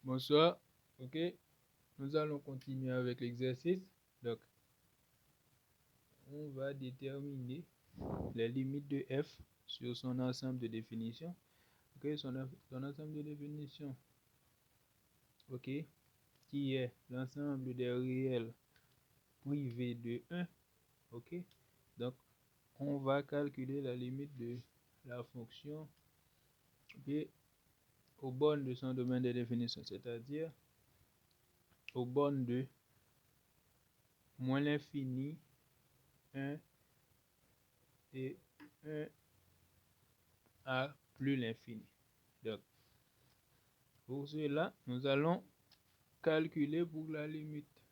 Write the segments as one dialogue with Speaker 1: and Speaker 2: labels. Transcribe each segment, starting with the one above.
Speaker 1: Bonsoir. Ok, nous allons continuer avec l'exercice. Donc, on va déterminer les limites de f sur son ensemble de définitions. Ok, son ensemble de définitions. Ok, qui est l'ensemble des réels privés de 1. Ok, donc on va calculer la limite de la fonction aux bornes de son domaine de définition, c'est-à-dire aux bornes de moins l'infini, 1 et 1 à plus l'infini. Donc, pour cela, nous allons calculer pour la limite.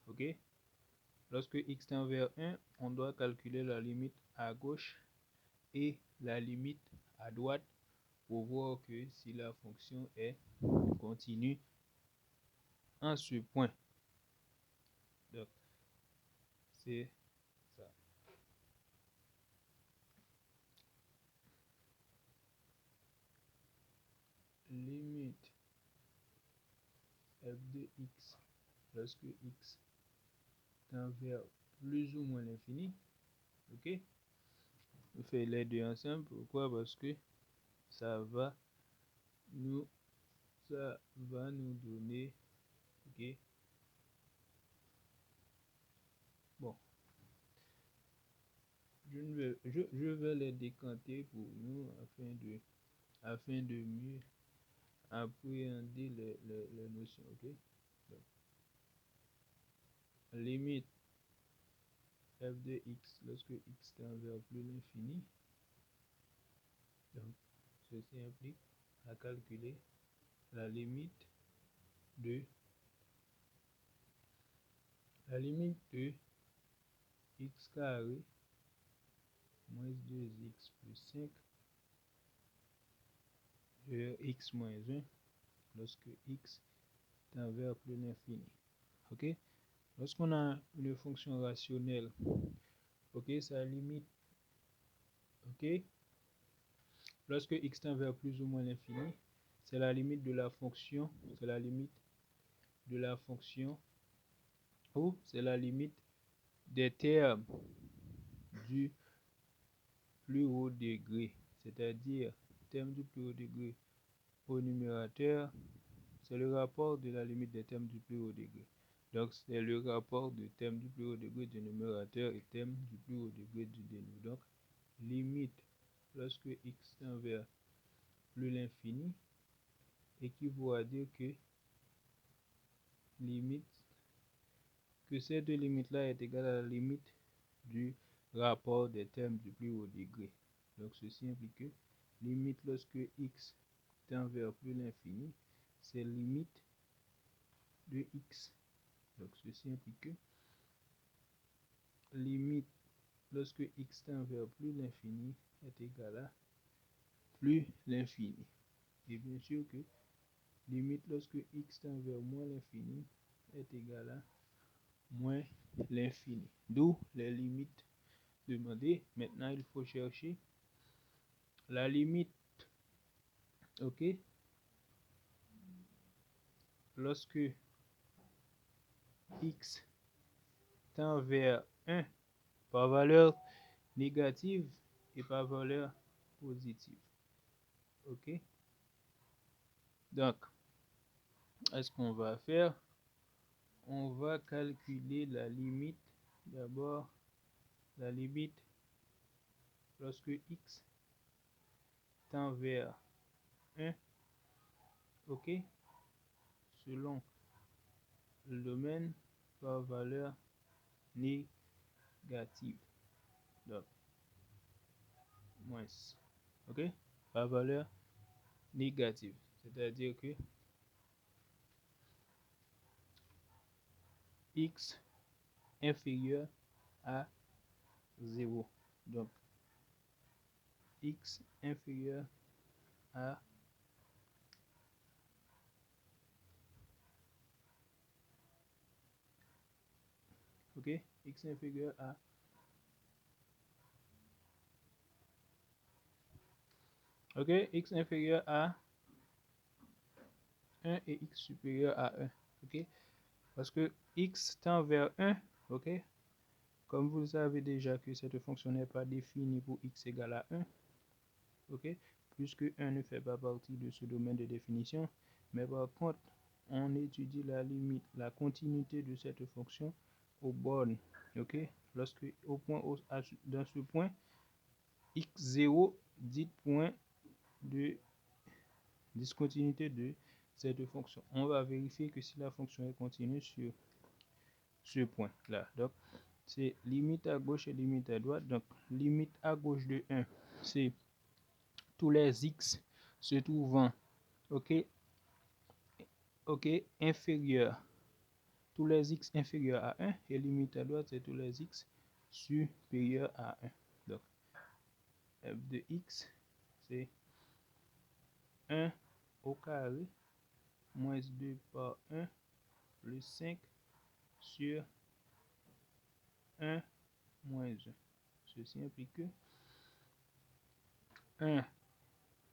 Speaker 1: Ok? Lorsque x tend vers 1, on doit calculer la limite à gauche et la limite à droite pour voir que si la fonction est continue en ce point. Donc, c'est ça. Limite f de x lorsque x tend vers plus ou moins l'infini. Ok? On fait les deux ensemble. Pourquoi? Parce que ça va nous donner, ok, bon, je vais les décanter pour nous afin de mieux appréhender les notions. Ok, donc, limite f de x lorsque x tend vers plus l'infini. Donc, ceci implique à calculer la limite de x carré moins 2x plus 5 vers x moins 1 lorsque x tend vers plus l'infini. Ok, lorsqu'on a une fonction rationnelle, ok, sa limite, ok, lorsque x tend vers plus ou moins l'infini, c'est la limite de la fonction, ou c'est la limite des termes du plus haut degré, c'est-à-dire terme du plus haut degré au numérateur, c'est le rapport de la limite des termes du plus haut degré. Donc, c'est le rapport de terme du plus haut degré du numérateur et terme du plus haut degré du dénominateur. Donc, limite lorsque x tend vers plus l'infini équivaut à dire que cette limite-là est égale à la limite du rapport des termes du plus haut degré. Donc, ceci implique que limite lorsque x tend vers plus l'infini, c'est limite de x. Donc, ceci implique que limite lorsque x tend vers plus l'infini est égal à plus l'infini. Et bien sûr que limite lorsque x tend vers moins l'infini est égal à moins l'infini. D'où les limites demandées. Maintenant, il faut chercher la limite. Ok, lorsque x tend vers 1 par valeur négative et par valeur positive. Ok, donc, est-ce qu'on va faire? On va calculer la limite. D'abord, la limite lorsque x tend vers 1, ok, selon le domaine par valeur négative. Donc, moins, ok, par valeur négative. C'est-à-dire que x inférieur à 0. Donc, x inférieur à ok, x inférieur à ok, x inférieur à 1 et x supérieur à 1. Ok? Parce que x tend vers 1, ok? Comme vous savez déjà que cette fonction n'est pas définie pour x égale à 1, ok? Puisque 1 ne fait pas partie de ce domaine de définition. Mais par contre, on étudie la limite, la continuité de cette fonction aux bornes, ok? Lorsque dans ce point, x0 dit point de discontinuité de cette fonction. On va vérifier que si la fonction est continue sur ce point-là. Donc, c'est limite à gauche et limite à droite. Donc, limite à gauche de 1, c'est tous les x se trouvant, ok, inférieurs, tous les x inférieurs à 1, et limite à droite, c'est tous les x supérieurs à 1. Donc, f de x, c'est 1 au carré, moins 2 par 1, plus 5 sur 1 moins 1. Ceci implique que 1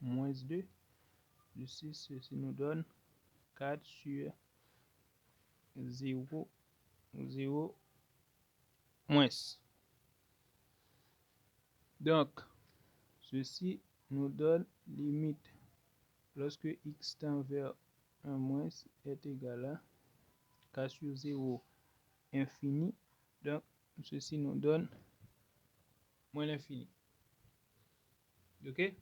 Speaker 1: moins 2 plus 6, ceci nous donne 4 sur 0, 0 moins. Donc, ceci nous donne limite lorsque x tend vers 1 moins est égal à 4 sur 0 infini. Donc, ceci nous donne moins l'infini. Ok?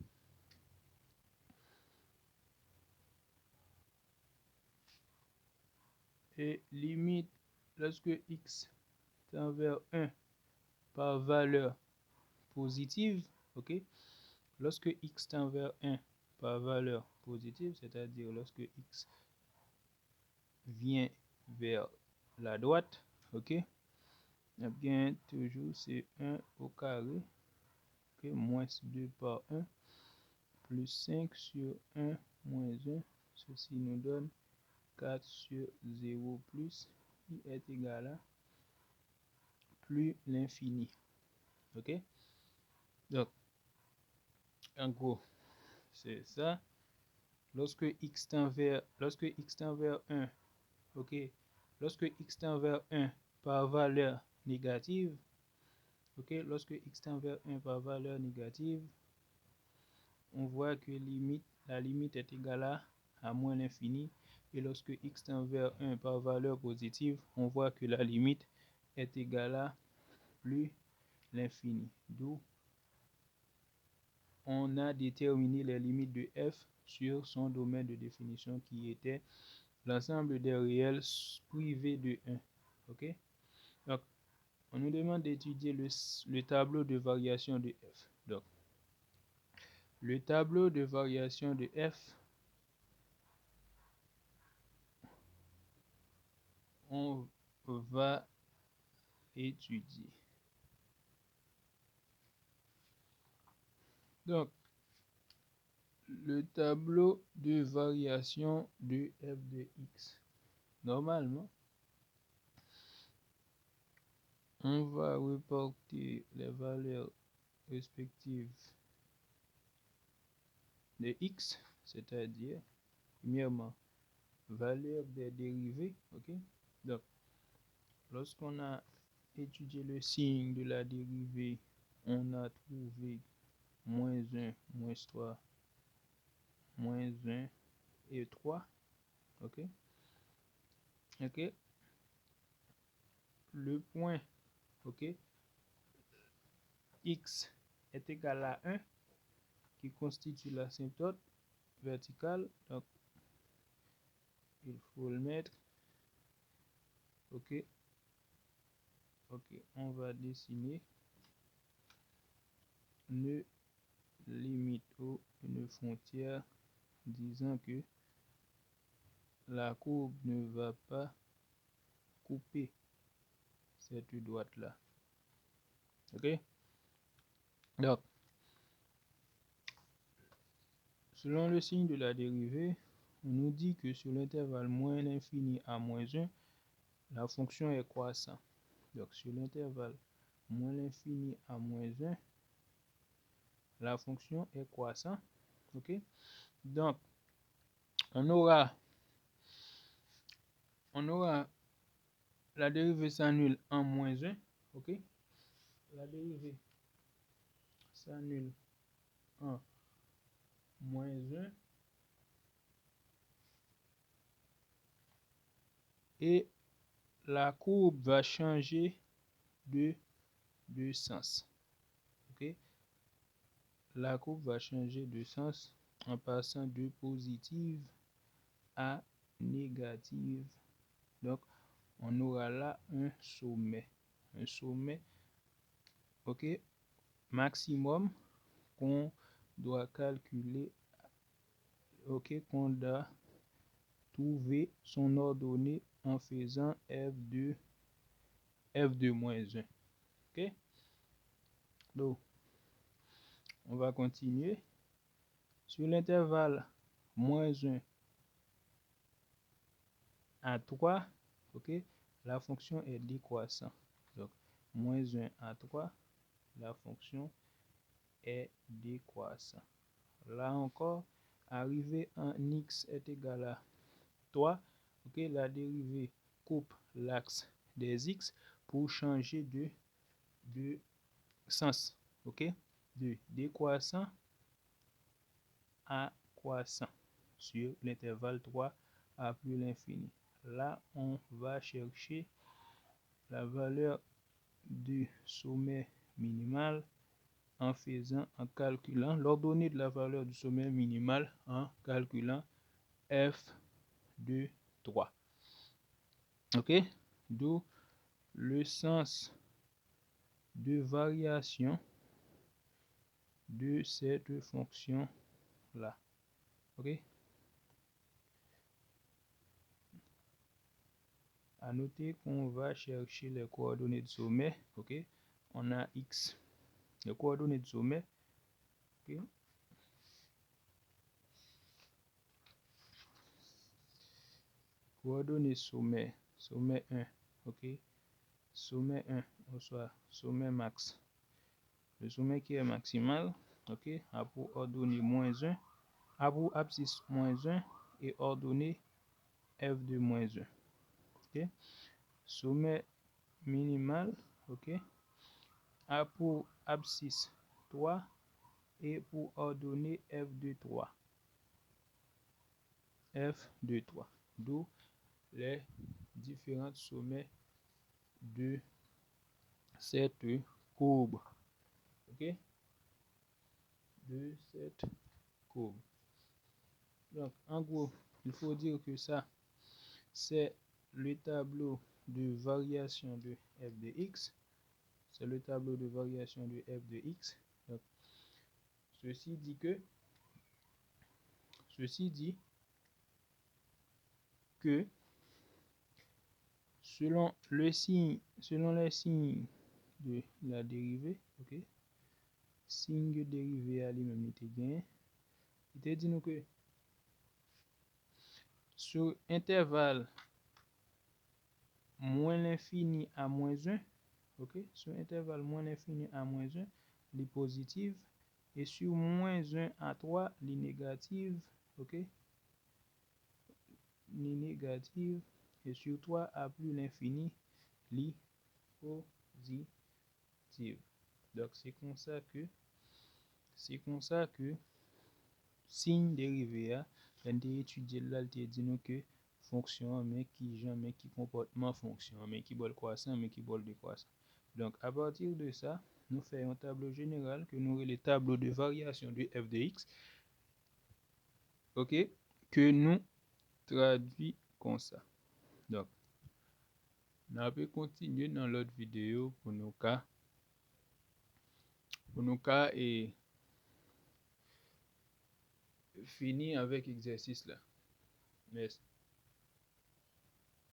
Speaker 1: Et limite lorsque x tend vers 1 par valeur positive, ok? Lorsque x tend vers 1 par valeur positive, c'est-à-dire lorsque x vient vers la droite, ok? Eh bien, toujours c'est 1 au carré, ok? Moins 2 par 1, plus 5 sur 1 moins 1. Ceci nous donne 4 sur 0 plus i est égal à plus l'infini. Ok? Donc, en gros, c'est ça. Lorsque x tend vers 1, ok? Lorsque x tend vers 1 par valeur négative, ok? Lorsque x tend vers 1 par valeur négative, on voit que la limite est égale à moins l'infini. Et lorsque x tend vers 1 par valeur positive, on voit que la limite est égale à plus l'infini. D'où on a déterminé les limites de f sur son domaine de définition qui était l'ensemble des réels privés de 1. Ok? Donc, on nous demande d'étudier le tableau de variation de f. Donc, le tableau de variation de f, on va étudier. Donc, le tableau de variation de f de x. Normalement, on va reporter les valeurs respectives de x, c'est-à-dire, premièrement, valeur des dérivés, ok? Donc, lorsqu'on a étudié le signe de la dérivée, on a trouvé moins 1, moins 3, moins 1 et 3, ok? Ok? Le point, ok? X est égal à 1, qui constitue l'asymptote verticale. Donc, il faut le mettre. Ok. Ok. On va dessiner une limite ou une frontière disant que la courbe ne va pas couper cette droite-là. Ok. Donc, selon le signe de la dérivée, on nous dit que sur l'intervalle moins l'infini à moins 1, la fonction est croissante. Donc, sur l'intervalle moins l'infini à moins 1, la fonction est croissante. Ok? Donc, on aura on aura la dérivée s'annule en moins 1, ok? La dérivée s'annule en moins 1 et la courbe va changer de sens, ok? La courbe va changer de sens en passant de positive à négative. Donc, on aura là un sommet. Un sommet, ok, maximum qu'on doit calculer, ok, qu'on doit trouver son ordonnée en faisant f de moins 1. Ok? Donc, on va continuer. Sur l'intervalle moins 1 à 3, ok, la fonction est décroissante. Donc, moins 1 à 3, la fonction est décroissante. Là encore, arrivé en x est égal à 3, ok, la dérivée coupe l'axe des x pour changer de sens, ok, de décroissant à croissant sur l'intervalle 3 à plus l'infini. Là, on va chercher la valeur du sommet minimal en calculant l'ordonnée de la valeur du sommet minimal en calculant f de 3. Ok? D'où le sens de variation de cette fonction là. Ok? À noter qu'on va chercher les coordonnées de sommet. Ok? On a x, les coordonnées de sommet. Ok? Coordonnées sommet, sommet 1. Ok? Sommet 1, on soit sommet max. Le sommet qui est maximal, ok, a pour ordonnée moins 1, a pour abscisse moins 1 et ordonnée f de moins 1. Ok? Sommet minimal, ok, a pour abscisse 3 et pour ordonnée f de 3. F de 3. D'où les différents sommets de cette courbe. Ok? De cette courbe. Donc, en gros, il faut dire que ça, c'est le tableau de variation de f de x. C'est le tableau de variation de f de x. Donc, ceci dit que selon les signes de la dérivée, ok, signe dérivée à lui-même était gain, il te dit nous que sur intervalle moins l'infini à moins 1, ok, sur intervalle moins l'infini à moins 1, les positives, et sur moins 1 à 3, les négatives, ok, les négatives, et sur 3 à plus l'infini, les positives. Donc c'est comme ça que signe dérivé a, on a étudié là, il dit nous que fonction mais qui comportement fonction mais qui bol croissant mais qui bol décroissant. Donc à partir de ça, nous faisons un tableau général que nous les tableaux de variation de f de x, ok, que nous traduit comme ça. Donc on peut continuer dans l'autre vidéo pour nos cas et finir avec exercice là. Merci.